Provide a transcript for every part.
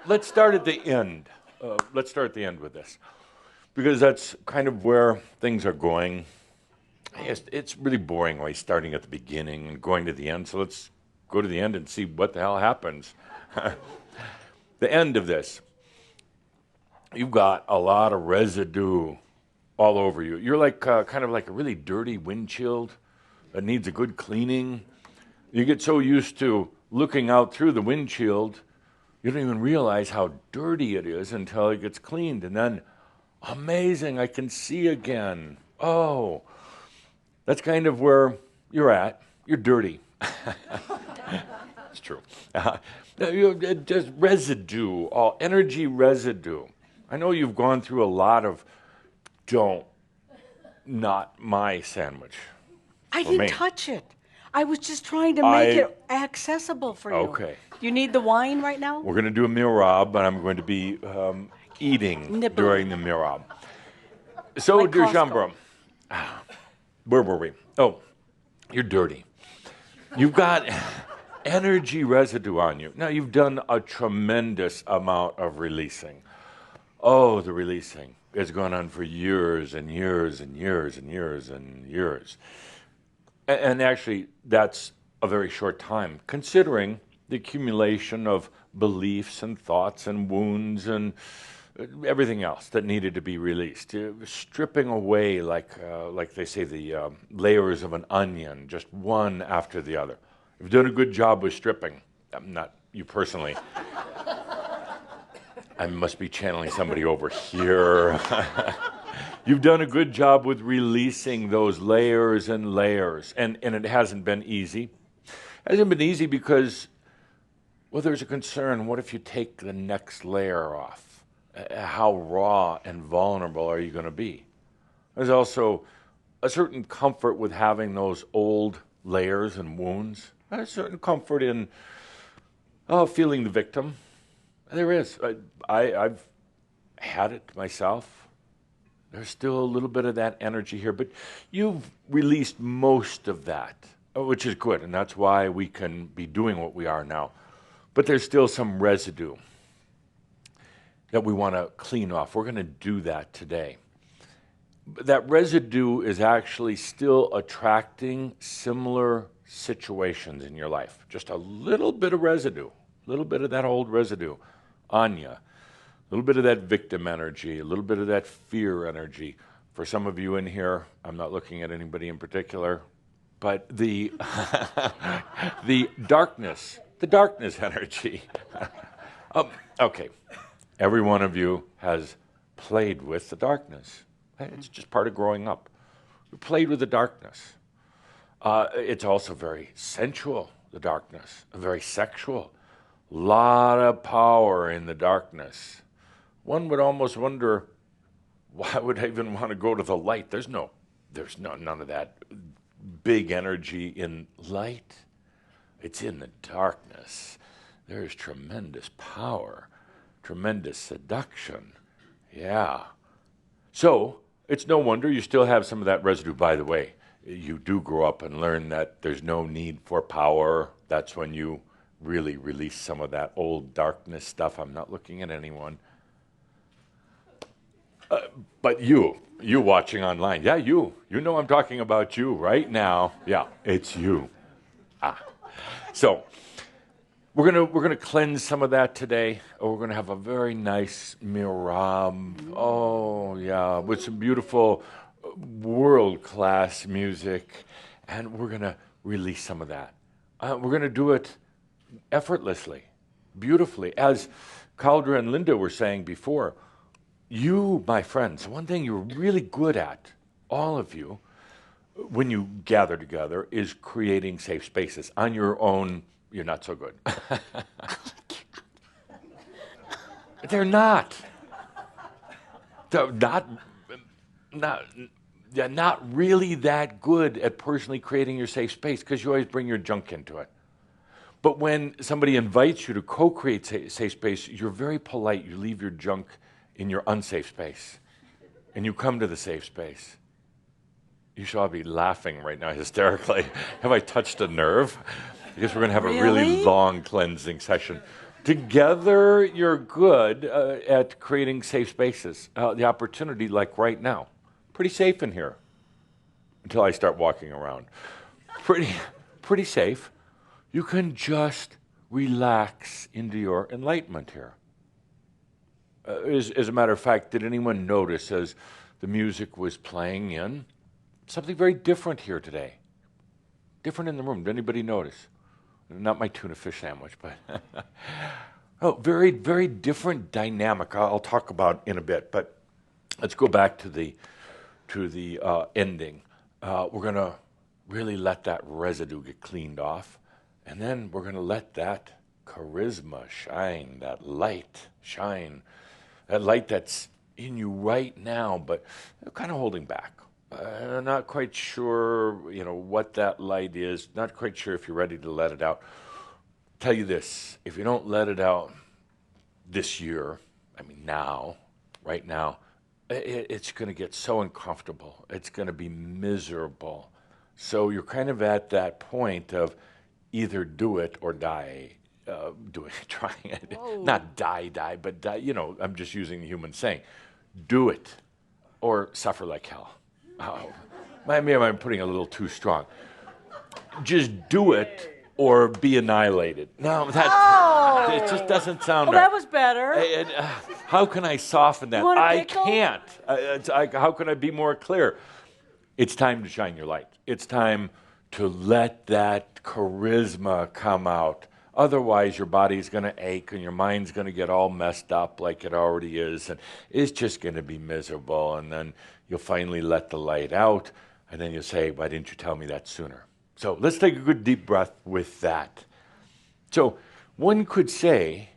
let's start at the end. Let's start at the end with this, because that's kind of where things are going. It's really boring always starting at the beginning and going to the end. So let's go to the end and see what the hell happens. The end of this. You've got a lot of residue all over you. You're like kind of like a really dirty windshield that needs a good cleaning. You get so used to looking out through the windshield, you don't even realize how dirty it is until it gets cleaned. And then, amazing, I can see again. Oh, that's kind of where you're at. You're dirty. It's true. Just residue, all energy residue. I know you've gone through a lot of not my sandwich. I For didn't me. touch it. I was just trying to make it accessible for you. Okay. You need the wine right now? We're going to do a mirab, and I'm going to be eating Nibble. during the mirab. So, Like dear Costco. Jean-Brum, where were we? Oh, you're dirty. You've got energy residue on you. Now, you've done a tremendous amount of releasing. Oh, the releasing has gone on for years and years and years and years and years. And actually, that's a very short time, considering the accumulation of beliefs and thoughts and wounds and everything else that needed to be released. Stripping away, like they say, the layers of an onion, just one after the other. You've done a good job with stripping. Not you personally. I must be channeling somebody over here. You've done a good job with releasing those layers and layers, and it hasn't been easy. It hasn't been easy because, well, there's a concern. What if you take the next layer off? How raw and vulnerable are you going to be? There's also a certain comfort with having those old layers and wounds. There's a certain comfort in feeling the victim. There is. I've had it myself. There's still a little bit of that energy here, but you've released most of that, which is good, and that's why we can be doing what we are now. But there's still some residue that we want to clean off. We're going to do that today. That residue is actually still attracting similar situations in your life. Just a little bit of residue, a little bit of that old residue on you. A little bit of that victim energy, a little bit of that fear energy. For some of you in here, I'm not looking at anybody in particular, but the the darkness energy. Okay, every one of you has played with the darkness. It's just part of growing up. We played with the darkness. It's also very sensual, the darkness, very sexual. Lot of power in the darkness. One would almost wonder, why would I even want to go to the light? There's none of that big energy in light. It's in the darkness. There's tremendous power, tremendous seduction. Yeah. So it's no wonder you still have some of that residue. By the way, you do grow up and learn that there's no need for power. That's when you really release some of that old darkness stuff. I'm not looking at anyone. But you watching online, yeah, you know I'm talking about you right now. Yeah, it's you. So we're gonna cleanse some of that today. We're gonna have a very nice mirab. Oh yeah, with some beautiful world-class music, and we're gonna release some of that. We're gonna do it effortlessly, beautifully, as Caldra and Linda were saying before. You, my friends, one thing you're really good at, all of you, when you gather together, is creating safe spaces. On your own, you're not so good. They're not. They're not really that good at personally creating your safe space because you always bring your junk into it. But when somebody invites you to co-create safe space, you're very polite. You leave your junk in your unsafe space, and you come to the safe space. You should all be laughing right now hysterically. Have I touched a nerve? I guess we're going to have a really long cleansing session. Together, you're good at creating safe spaces. The opportunity, like right now, pretty safe in here until I start walking around. Pretty safe. You can just relax into your enlightenment here. As a matter of fact, did anyone notice as the music was playing in something very different here today? Different in the room. Did anybody notice? Not my tuna fish sandwich, but oh, very, very different dynamic. I'll talk about in a bit, but let's go back to the ending. We're gonna really let that residue get cleaned off, and then we're gonna let that charisma shine, that light shine, that light that's in you right now, but kind of holding back. Not quite sure, what that light is. Not quite sure if you're ready to let it out. Tell you this: if you don't let it out this year, now, right now, it's going to get so uncomfortable. It's going to be miserable. So you're kind of at that point of either do it or die. Trying it. Whoa. Not die, but die. I'm just using the human saying. Do it or suffer like hell. Oh, maybe I'm putting it a little too strong. Just do it or be annihilated. No, it just doesn't sound Well, right. that was better. How can I soften that? You want a I pickle? can't. How can I be more clear? It's time to shine your light. It's time to let that charisma come out. Otherwise, your body's going to ache and your mind's going to get all messed up like it already is. And it's just going to be miserable. And then you'll finally let the light out. And then you'll say, why didn't you tell me that sooner? So let's take a good deep breath with that. So one could say,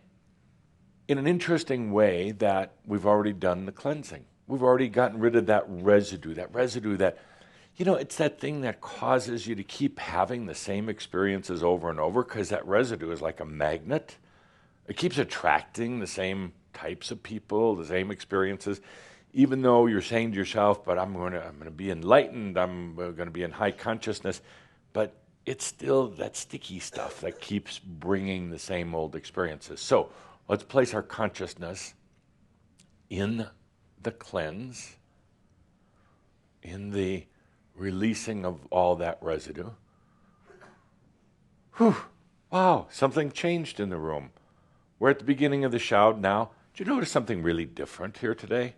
in an interesting way, that we've already done the cleansing. We've already gotten rid of that residue that, it's that thing that causes you to keep having the same experiences over and over, because that residue is like a magnet. It keeps attracting the same types of people, the same experiences, even though you're saying to yourself, but I'm going to be enlightened, I'm going to be in high consciousness, but it's still that sticky stuff that keeps bringing the same old experiences. So let's place our consciousness in the cleanse, in the releasing of all that residue. Whew. Wow, something changed in the room. We're at the beginning of the shout now. Did you notice something really different here today?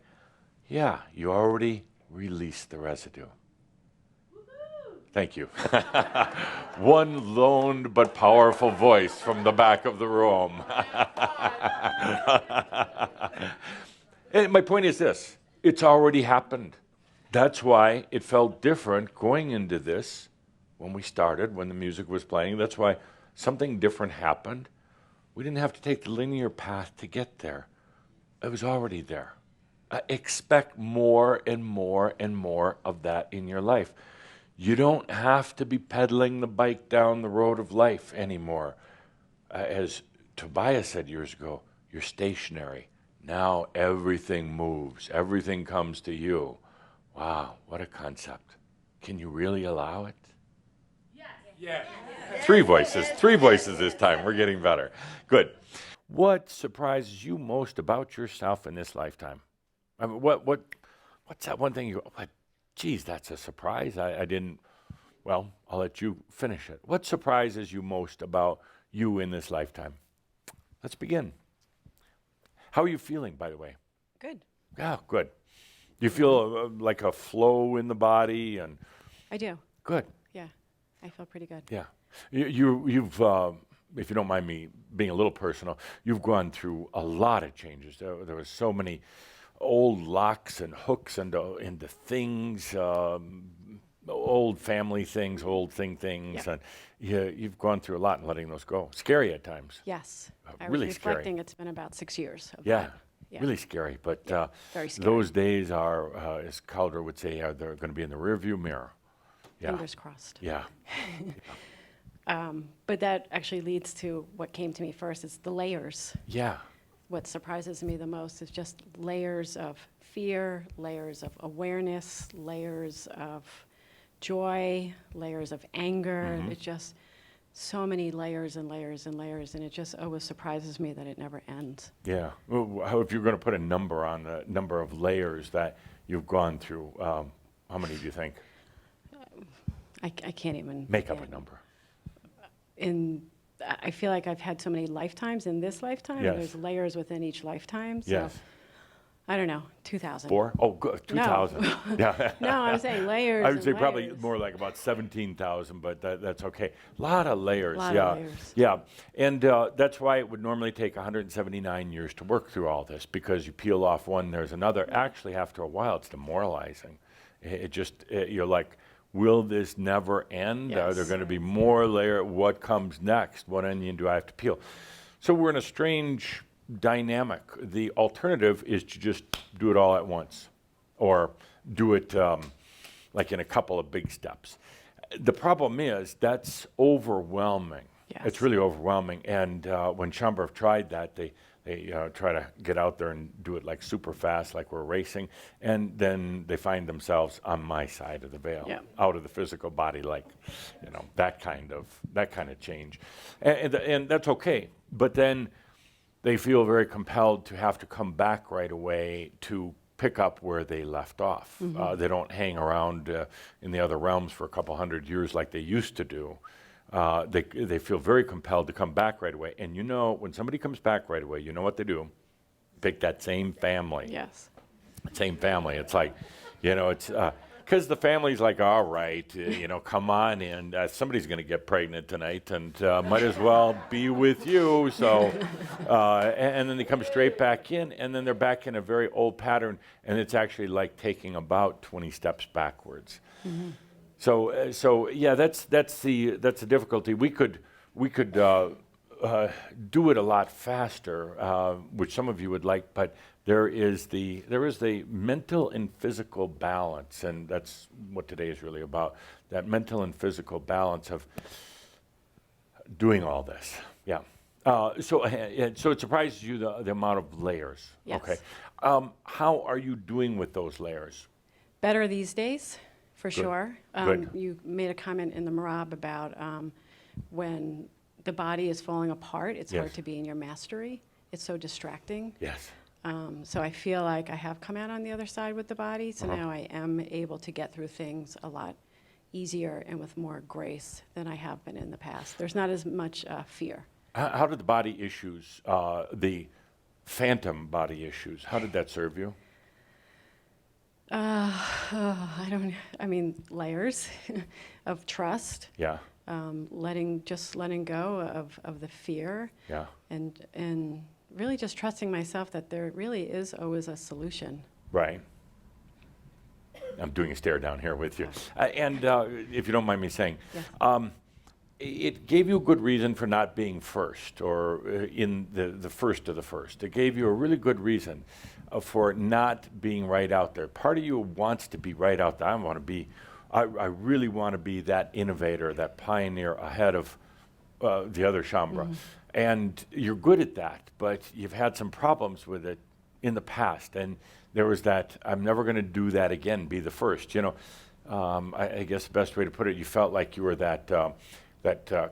Yeah, you already released the residue. Thank you. One lone but powerful voice from the back of the room. And my point is this: it's already happened. That's why it felt different going into this when we started, when the music was playing. That's why something different happened. We didn't have to take the linear path to get there. It was already there. Expect more and more and more of that in your life. You don't have to be pedaling the bike down the road of life anymore. As Tobias said years ago, you're stationary. Now everything moves. Everything comes to you. Wow, what a concept. Can you really allow it? Yes. Three voices this time. We're getting better. Good. What surprises you most about yourself in this lifetime? What's that one thing you go, geez, that's a surprise. I didn't, well, I'll let you finish it. What surprises you most about you in this lifetime? Let's begin. How are you feeling, by the way? Good. Yeah, good. You feel like a flow in the body, and I do. good. Yeah, I feel pretty good. Yeah, you've if you don't mind me being a little personal, you've gone through a lot of changes. There was so many old locks and hooks into things, old family things, old things, and you've gone through a lot in letting those go. Scary at times. Yes. I really was scary. reflecting, it's been about 6 years of Yeah. that. Yeah. Really scary, but very scary. those days are, as Calder would say, they're going to be in the rearview mirror. Yeah. Fingers crossed. Yeah. But that actually leads to what came to me first. It's the layers. Yeah. What surprises me the most is just layers of fear, layers of awareness, layers of joy, layers of anger. It's just so many layers and layers and layers, and it just always surprises me that it never ends. Yeah. Well, if you're going to put a number on the number of layers that you've gone through, how many do you think? I can't even Make up a begin. number. I feel like I've had so many lifetimes in this lifetime. Yes. And there's layers within each lifetime. So Yes. I don't know, 2,000. 4? Oh, good. 2,000. Yeah. No, I'm saying layers. I would and say probably layers. more like about 17,000, but that's okay. A lot of layers. Lot yeah. of layers. Yeah. And that's why it would normally take 179 years to work through all this, because you peel off one, there's another. Actually, after a while, it's demoralizing. You're like, will this never end? Are there Yes. going to be more layer? What comes next? What onion do I have to peel? So we're in a strange dynamic. The alternative is to just do it all at once, or do it like in a couple of big steps. The problem is that's overwhelming. Yes. It's really overwhelming. And when Schomburg tried that, they try to get out there and do it like super fast, like we're racing, and then they find themselves on my side of the veil, Yeah. out of the physical body, like that kind of change, and that's okay. But then they feel very compelled to have to come back right away to pick up where they left off. They don't hang around in the other realms for a couple hundred years like they used to do. They feel very compelled to come back right away. And when somebody comes back right away, you know what they do? Pick that same family. Yes. Same family. It's like, it's because the family's like, all right, come on in. Somebody's going to get pregnant tonight, and might as well be with you. So, and then they come straight back in, and then they're back in a very old pattern, and it's actually like taking about 20 steps backwards. Mm-hmm. So yeah, that's the difficulty. We could do it a lot faster, which some of you would like, but there is the mental and physical balance, and that's what today is really about. That mental and physical balance of doing all this. Yeah. So it surprises you the amount of layers. Yes. Okay. How are you doing with those layers? Better these days, for Good. sure. Good. You made a comment in the Marab about when the body is falling apart, it's hard Yes. to be in your mastery. It's so distracting. Yes. So I feel like I have come out on the other side with the body, so now I am able to get through things a lot easier and with more grace than I have been in the past. There's not as much fear. How did the body issues, the phantom body issues, how did that serve you? Layers of trust, Yeah. letting go of the fear, Yeah. and really just trusting myself that there really is always a solution. Right. I'm doing a stare down here with you. And if you don't mind me saying, Yes. it gave you a good reason for not being first, or in the first of the first. It gave you a really good reason for not being right out there. Part of you wants to be right out there. I really want to be that innovator, that pioneer ahead of the other Shambra. Mm-hmm. And you're good at that, but you've had some problems with it in the past. And there was that, I'm never going to do that again, be the first. I guess the best way to put it, you felt like you were that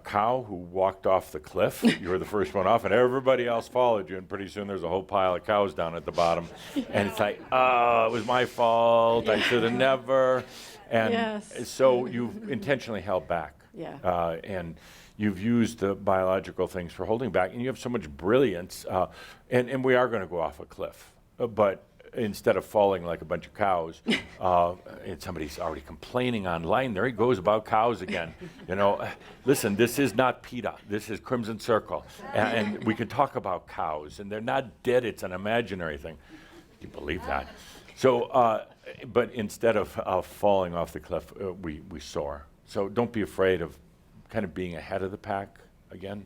cow who walked off the cliff. You were the first one off, and everybody else followed you, and pretty soon there's a whole pile of cows down at the bottom. Yeah. And it's like, it was my fault. Yeah. I should have never. And yes. So you've intentionally held back. Yeah. And you've used the biological things for holding back, and you have so much brilliance. And we are going to go off a cliff, but instead of falling like a bunch of cows, and somebody's already complaining online, there he goes about cows again. Listen, this is not PETA, this is Crimson Circle, and we can talk about cows, and they're not dead, it's an imaginary thing. Do you believe that? So, but instead of falling off the cliff, we soar. So don't be afraid of kind of being ahead of the pack again.